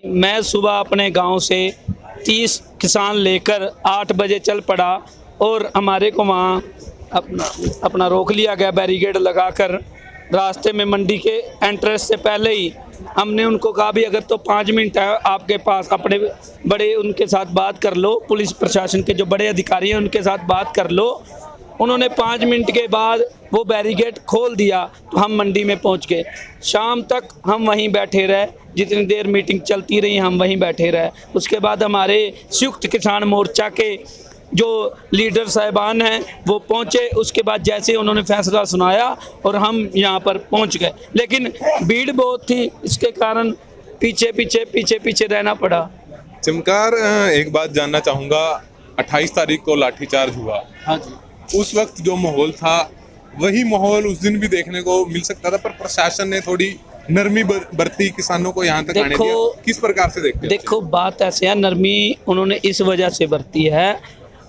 मैं सुबह अपने गांव से 30 किसान लेकर 8 बजे चल पड़ा और हमारे को वहाँ अपना रोक लिया गया बैरिकेड लगाकर। रास्ते में मंडी के एंट्रेंस से पहले ही हमने उनको कहा भी अगर तो 5 मिनट है आपके पास, अपने बड़े उनके साथ बात कर लो, पुलिस प्रशासन के जो बड़े अधिकारी हैं उनके साथ बात कर लो। उन्होंने 5 मिनट के बाद वो बैरिकेड खोल दिया तो हम मंडी में पहुंच गए। शाम तक हम वहीं बैठे रहे, जितनी देर मीटिंग चलती रही हम वहीं बैठे रहे। उसके बाद हमारे संयुक्त किसान मोर्चा के जो लीडर साहिबान हैं वो पहुंचे। उसके बाद जैसे उन्होंने फैसला सुनाया और हम यहां पर पहुंच गए, लेकिन भीड़ बहुत थी, इसके कारण पीछे रहना पड़ा। चमकार, एक बात जानना चाहूँगा, 28 तारीख को लाठीचार्ज हुआ। हाँ जी। उस वक्त जो माहौल था वही माहौल उस दिन भी देखने को मिल सकता था, पर प्रशासन ने थोड़ी नरमी बरती, किसानों को यहाँ तक आने दिया। किस प्रकार से देखते हैं? देखो बात ऐसे है, नरमी उन्होंने इस वजह से बरती है,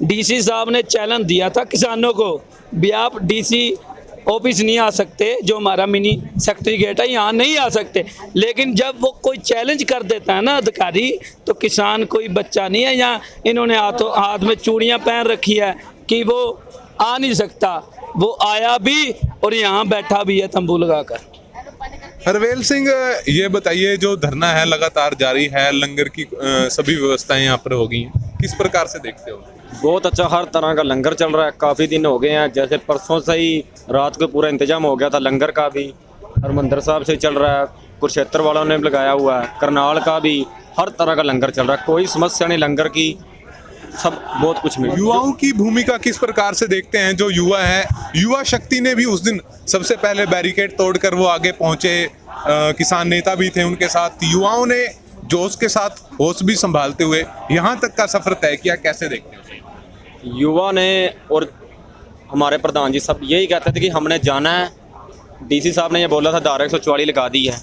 डीसी साहब ने चैलेंज दिया था किसानों को भी आप डीसी ऑफिस नहीं आ सकते, जो हमारा मिनी सेक्रेटरीट है यहाँ नहीं आ सकते। लेकिन जब वो कोई चैलेंज कर देता है ना अधिकारी, तो किसान कोई बच्चा नहीं है। यहाँ इन्होंने हाथ में चूड़ियाँ पहन रखी है कि वो आ नहीं सकता, वो आया भी और यहाँ बैठा भी है तंबू लगाकर। हरवेल सिंह, ये बताइए, जो धरना है लगातार जारी है, लंगर की सभी व्यवस्थाएं यहाँ पर होगी, किस प्रकार से देखते हो? बहुत अच्छा, हर तरह का लंगर चल रहा है। काफ़ी दिन हो गए हैं, जैसे परसों से ही रात को पूरा इंतजाम हो गया था लंगर का भी। हरमंदर साहब से चल रहा है, कुरुक्षेत्र वालों ने लगाया हुआ है, करनाल का भी, हर तरह का लंगर चल रहा है। कोई समस्या नहीं लंगर की, सब बहुत कुछ मिल। युवाओं की भूमिका किस प्रकार से देखते हैं? जो युवा है, युवा शक्ति ने भी उस दिन सबसे पहले बैरिकेड तोड़कर वो आगे पहुंचे, किसान नेता भी थे उनके साथ। युवाओं ने जोश के साथ होश भी संभालते हुए यहाँ तक का सफर तय किया, कैसे देखते हैं? युवा ने और हमारे प्रधान जी सब यही कहते थे कि हमने जाना है। डीसी साहब ने ये बोला था धारा 144 लगा दी है,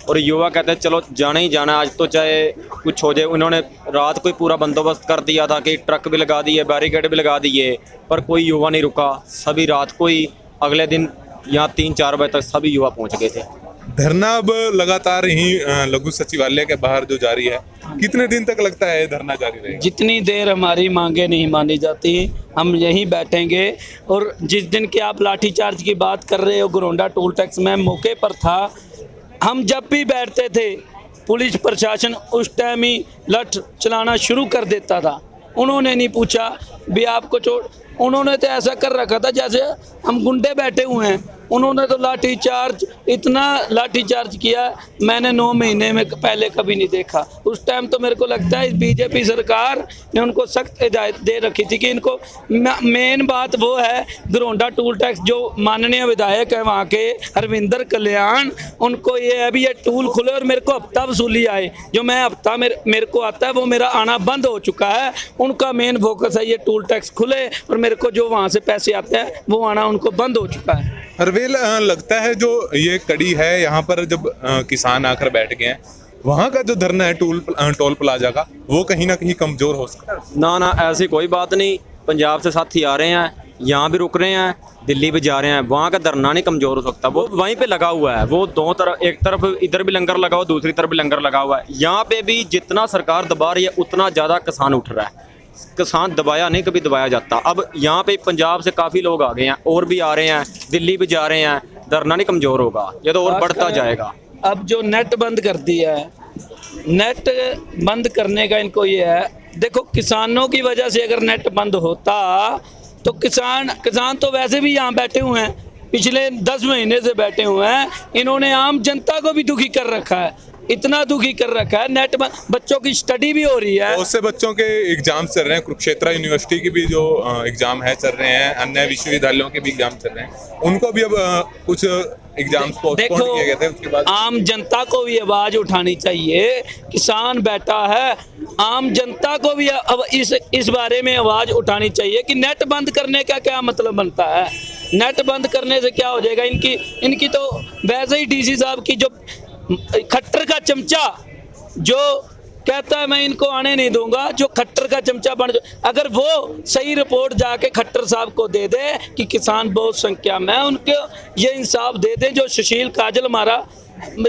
और युवा कहते हैं चलो जाना ही जाना, आज तो चाहे कुछ हो जाए। उन्होंने रात को ही पूरा बंदोबस्त कर दिया था कि ट्रक भी लगा दिए, बैरिकेड भी लगा दिए, पर कोई युवा नहीं रुका। सभी रात को ही, अगले दिन यहाँ 3-4 बजे तक सभी युवा पहुँच गए थे। धरना अब लगातार ही लघु सचिवालय के बाहर जो जारी है, कितने दिन तक लगता है धरना जारी रहेगा? जितनी देर हमारी मांगे नहीं मानी जाती हम यहीं बैठेंगे। और जिस दिन की आप लाठीचार्ज की बात कर रहे हो, गोरोंडा टोल टैक्स में मौके पर था, हम जब भी बैठते थे पुलिस प्रशासन उस टाइम ही लठ चलाना शुरू कर देता था। उन्होंने नहीं पूछा भी आपको चोट, उन्होंने तो ऐसा कर रखा था जैसे हम गुंडे बैठे हुए हैं। उन्होंने तो लाठीचार्ज, इतना लाठीचार्ज किया मैंने 9 महीने में पहले कभी नहीं देखा। उस टाइम तो मेरे को लगता है बीजेपी सरकार ने उनको सख्त हिदायत दे रखी थी कि इनको, मेन बात वो है गोरोंडा टूल टैक्स जो माननीय विधायक है वहाँ के हरविंदर कल्याण, उनको ये है भी ये टूल खुले और मेरे को हफ्ता वसूली आए। जो मैं हफ्ता मेरे को आता है वो मेरा आना बंद हो चुका है। उनका मेन फोकस है ये टूल टैक्स खुले और मेरे को जो वहाँ से पैसे आते हैं वो आना उनको बंद हो चुका है। हरवेल, लगता है जो ये कड़ी है यहाँ पर जब किसान आकर बैठ गए हैं, वहाँ का जो धरना है टोल प्लाजा का, वो कहीं ना कहीं कमजोर हो सकता है। ना ऐसी कोई बात नहीं। पंजाब से साथी आ रहे हैं, यहाँ भी रुक रहे हैं, दिल्ली भी जा रहे हैं, वहाँ का धरना नहीं कमजोर हो सकता। वो वहीं पे लगा हुआ है, वो दो तरफ, एक तरफ इधर भी लंगर लगा हुआ, दूसरी तरफ भी लंगर लगा हुआ है। यहाँ पे भी जितना सरकार दबा रही है उतना ज़्यादा किसान उठ रहा है। किसान दबाया नहीं, कभी दबाया जाता। अब यहाँ पे पंजाब से काफ़ी लोग आ गए हैं, और भी आ रहे हैं, दिल्ली भी जा रहे हैं, धरना नहीं कमज़ोर होगा, ये तो और बढ़ता जाएगा। अब जो नेट बंद कर दिया है, नेट बंद करने का इनको ये है, देखो किसानों की वजह से अगर नेट बंद होता तो किसान तो वैसे भी यहाँ बैठे हुए हैं, पिछले 10 महीने से बैठे हुए हैं। इन्होंने आम जनता को भी दुखी कर रखा है, इतना दुखी कर रखा है। नेट बच्चों की स्टडी भी हो रही है, बहुत से बच्चों के एग्जाम चल रहे हैं, कुरुक्षेत्र यूनिवर्सिटी की भी जो एग्जाम है चल रहे हैं, अन्य विश्वविद्यालयों के भी एग्जाम चल रहे हैं, उनको भी अब कुछ एग्जाम्स पोस्टपोन किए गए थे। उसके बाद आम जनता को भी आवाज उठानी चाहिए। किसान बैठा है, आम जनता को भी अब इस बारे में आवाज उठानी चाहिए कि नेट बंद करने का क्या मतलब बनता है। नेट बंद करने से क्या हो जाएगा? इनकी तो वैसे ही डीसी साहब की जो खट्टर का चमचा जो कहता है मैं इनको आने नहीं दूंगा, जो खट्टर का चमचा बन, अगर वो सही रिपोर्ट जाके खट्टर साहब को दे दे कि किसान बहुत संख्या में, उनको ये इंसाफ दे दे। जो सुशील काजल हमारा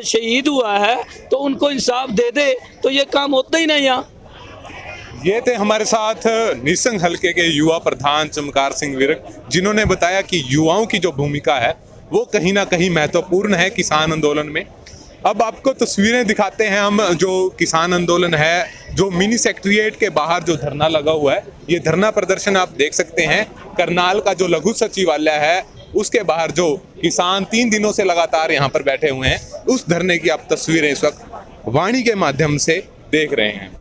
शहीद हुआ है तो उनको इंसाफ दे दे, तो ये काम होता ही नहीं यहाँ। ये थे हमारे साथ निसंग हलके के युवा प्रधान चमकार सिंह विर्क, जिन्होंने बताया कि युवाओं की जो भूमिका है वो कहीं ना कहीं महत्वपूर्ण है किसान आंदोलन में। अब आपको तस्वीरें दिखाते हैं हम, जो किसान आंदोलन है, जो मिनी सेक्रेटेरिएट के बाहर जो धरना लगा हुआ है, ये धरना प्रदर्शन आप देख सकते हैं। करनाल का जो लघु सचिवालय है उसके बाहर जो किसान 3 दिनों से लगातार यहाँ पर बैठे हुए हैं, उस धरने की आप तस्वीरें इस वक्त वाणी के माध्यम से देख रहे हैं।